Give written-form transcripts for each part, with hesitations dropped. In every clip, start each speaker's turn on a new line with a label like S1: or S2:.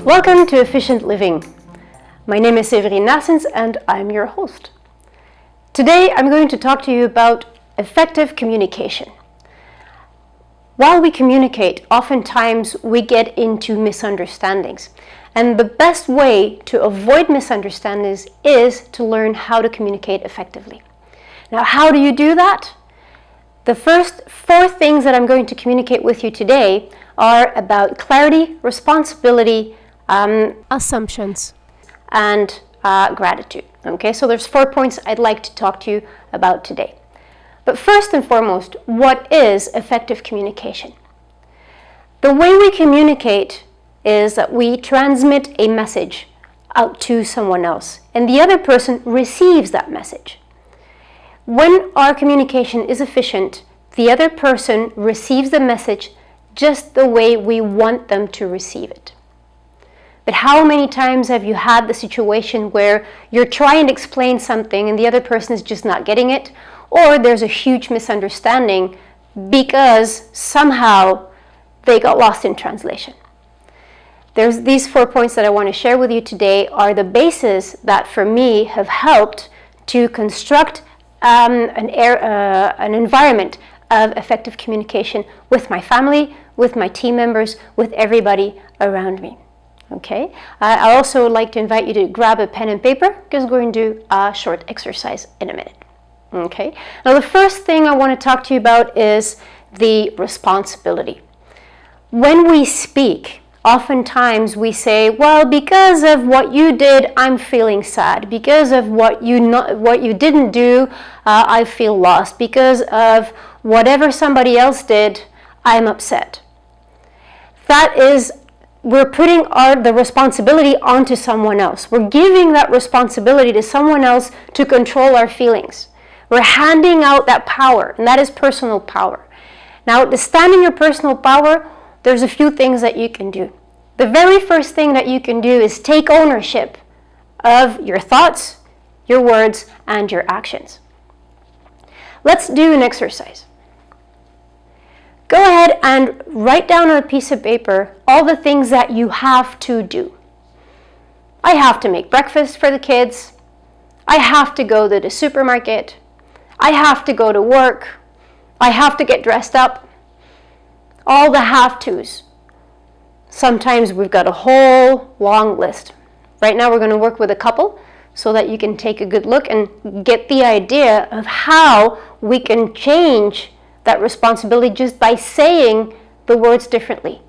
S1: Welcome to Efficient Living. My name is Severine Nassens and I'm your host. Today I'm going to talk to you about effective communication. While we communicate, oftentimes we get into misunderstandings. And the best way to avoid misunderstandings is to learn how to communicate effectively. Now, how do you do that? The first 4 things that I'm going to communicate with you today are about clarity, responsibility,
S2: assumptions,
S1: and gratitude. Okay, so there's 4 points I'd like to talk to you about today. But first and foremost, what is effective communication? The way we communicate is that we transmit a message out to someone else, and the other person receives that message. When our communication is efficient, the other person receives the message just the way we want them to receive it. But how many times have you had the situation where you're trying to explain something and the other person is just not getting it, or there's a huge misunderstanding because somehow they got lost in translation? There's these 4 points that I want to share with you today are the basis that for me have helped to construct an environment of effective communication with my family, with my team members, with everybody around me. Okay. I also would like to invite you to grab a pen and paper because we're going to do a short exercise in a minute. Okay. Now the first thing I want to talk to you about is the responsibility. When we speak, oftentimes we say, well, because of what you did, I'm feeling sad. Because of what you didn't do, I feel lost. Because of whatever somebody else did, I'm upset. That is, we're putting the responsibility onto someone else. We're giving that responsibility to someone else to control our feelings. We're handing out that power, and that is personal power. Now, to stand in your personal power, there's a few things that you can do. The very first thing that you can do is take ownership of your thoughts, your words, and your actions. Let's do an exercise. Go ahead and write down on a piece of paper all the things that you have to do. I have to make breakfast for the kids. I have to go to the supermarket. I have to go to work. I have to get dressed up. All the have-tos. Sometimes we've got a whole long list. Right now we're going to work with a couple so that you can take a good look and get the idea of how we can change that responsibility just by saying the words differently.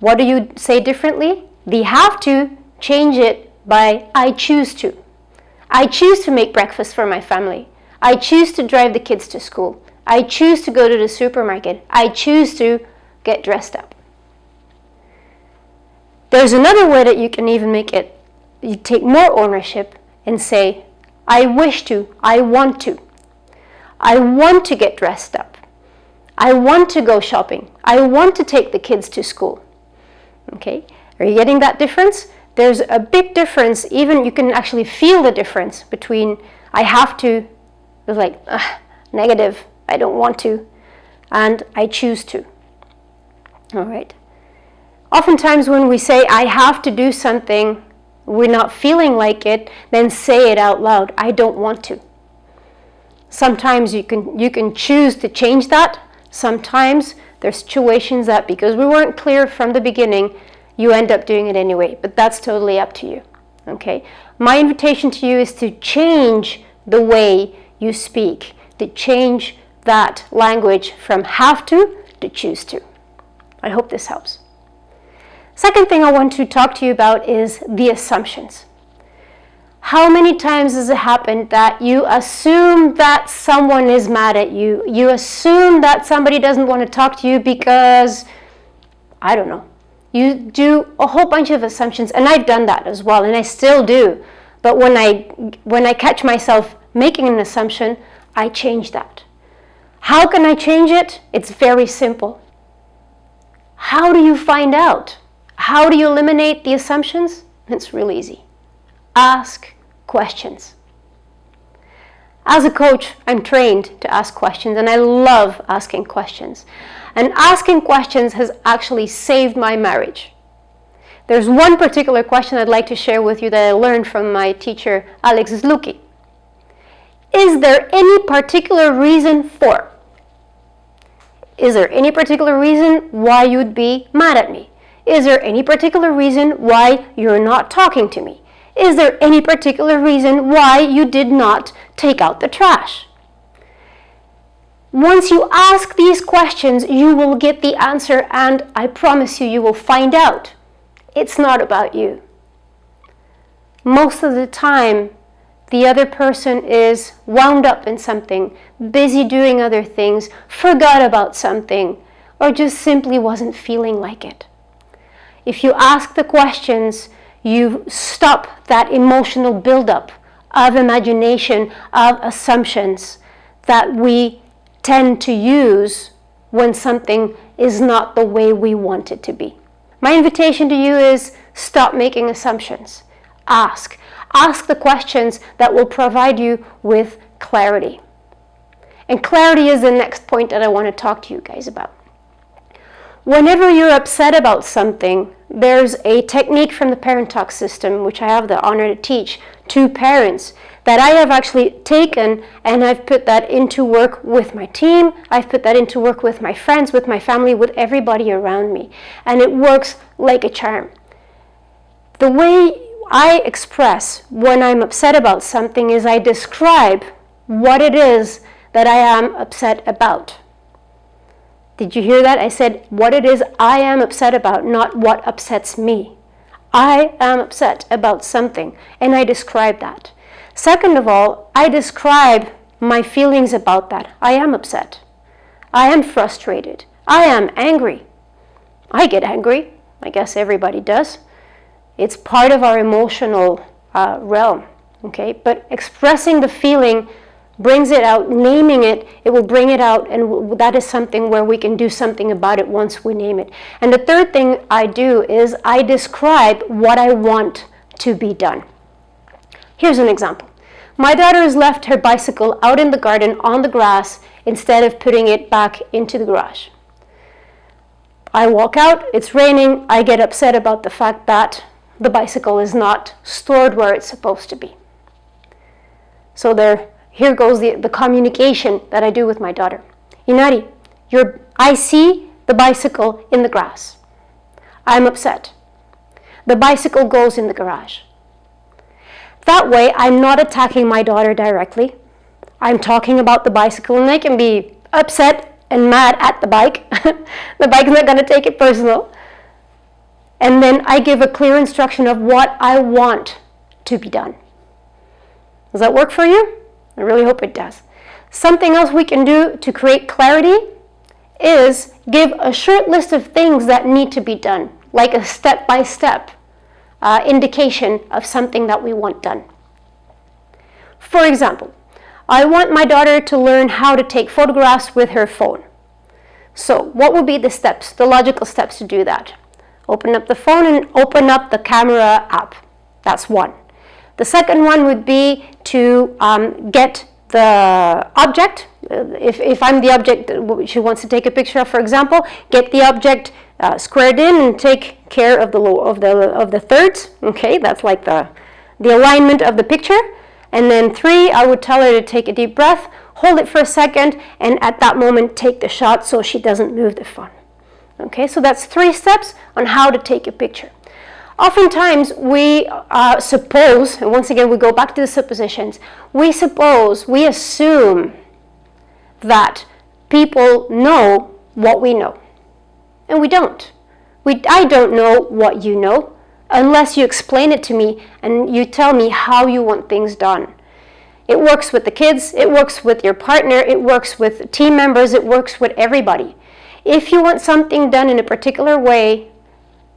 S1: What do you say differently? The have to, change it by I choose to. I choose to make breakfast for my family. I choose to drive the kids to school. I choose to go to the supermarket. I choose to get dressed up. There's another way that you can even make it, you take more ownership and say, I wish to, I want to. I want to get dressed up. I want to go shopping. I want to take the kids to school. Okay, are you getting that difference? There's a big difference, even you can actually feel the difference between I have to, it's like negative, I don't want to, and I choose to. All right. Oftentimes when we say I have to do something, we're not feeling like it, then say it out loud. I don't want to. Sometimes you can choose to change that. Sometimes there's situations that because we weren't clear from the beginning, you end up doing it anyway. But that's totally up to you. Okay. My invitation to you is to change the way you speak, to change that language from have to choose to. I hope this helps. Second thing I want to talk to you about is the assumptions. How many times has it happened that you assume that someone is mad at you? You assume that somebody doesn't want to talk to you because, I don't know. You do a whole bunch of assumptions, and I've done that as well, and I still do. But when I catch myself making an assumption, I change that. How can I change it? It's very simple. How do you find out? How do you eliminate the assumptions? It's real easy. Ask questions. As a coach, I'm trained to ask questions, and I love asking questions. And asking questions has actually saved my marriage. There's one particular question I'd like to share with you that I learned from my teacher, Alex Zluki. Is there any particular reason for? Is there any particular reason why you'd be mad at me? Is there any particular reason why you're not talking to me? Is there any particular reason why you did not take out the trash? Once you ask these questions, you will get the answer, and I promise you, you will find out it's not about you. Most of the time, the other person is wound up in something, busy doing other things, forgot about something, or just simply wasn't feeling like it. If you ask the questions, you stop that emotional buildup of imagination, of assumptions that we tend to use when something is not the way we want it to be. My invitation to you is stop making assumptions. Ask. Ask the questions that will provide you with clarity. And clarity is the next point that I want to talk to you guys about. Whenever you're upset about something, there's a technique from the Parent Talk system, which I have the honor to teach to parents, that I have actually taken and I've put that into work with my team. I've put that into work with my friends, with my family, with everybody around me. And it works like a charm. The way I express when I'm upset about something is I describe what it is that I am upset about. Did you hear that? I said what it is I am upset about, not what upsets me. I am upset about something, and I describe that. Second of all, I describe my feelings about that. I am upset. I am frustrated. I am angry. I get angry. I guess everybody does. It's part of our emotional realm, okay? But expressing the feeling brings it out, naming it, it will bring it out, and that is something where we can do something about it once we name it. And the third thing I do is I describe what I want to be done. Here's an example. My daughter has left her bicycle out in the garden on the grass instead of putting it back into the garage. I walk out, it's raining, I get upset about the fact that the bicycle is not stored where it's supposed to be. So here goes the communication that I do with my daughter. Inari, I see the bicycle in the grass. I'm upset. The bicycle goes in the garage. That way, I'm not attacking my daughter directly. I'm talking about the bicycle, and I can be upset and mad at the bike. The bike's not going to take it personal. And then I give a clear instruction of what I want to be done. Does that work for you? I really hope it does. Something else we can do to create clarity is give a short list of things that need to be done, like a step-by-step indication of something that we want done. For example, I want my daughter to learn how to take photographs with her phone. So what would be the steps, the logical steps to do that? Open up the phone and open up the camera app. That's one. The second one would be to get the object. If I'm the object that she wants to take a picture of, for example, get the object squared in and take care of the thirds. Okay, that's like the alignment of the picture. And then 3, I would tell her to take a deep breath, hold it for a second, and at that moment take the shot so she doesn't move the phone. Okay, so that's 3 steps on how to take a picture. Oftentimes we suppose, and once again we go back to the suppositions, we assume that people know what we know. And we don't. I don't know what you know unless you explain it to me and you tell me how you want things done. It works with the kids, it works with your partner, it works with team members, it works with everybody. If you want something done in a particular way,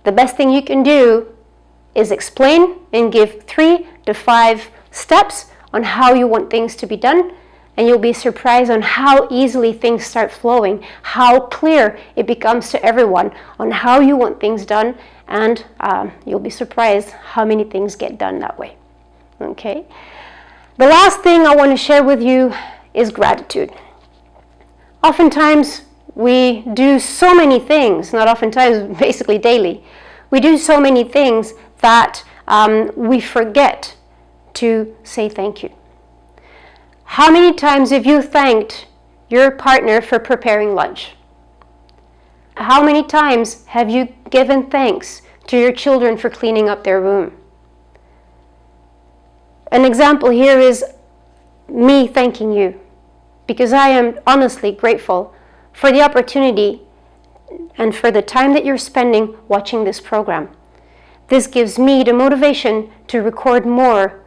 S1: the best thing you can do is explain and give 3 to 5 steps on how you want things to be done, and you'll be surprised on how easily things start flowing, how clear it becomes to everyone on how you want things done, and you'll be surprised how many things get done that way. Okay? The last thing I want to share with you is gratitude. Oftentimes, we do so many things, not oftentimes, basically daily. We do so many things that we forget to say thank you. How many times have you thanked your partner for preparing lunch? How many times have you given thanks to your children for cleaning up their room? An example here is me thanking you, because I am honestly grateful for the opportunity and for the time that you're spending watching this program. This gives me the motivation to record more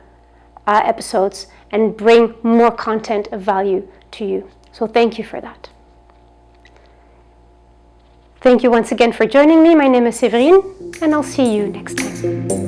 S1: episodes and bring more content of value to you. So thank you for that. Thank you once again for joining me. My name is Séverine, and I'll see you next time.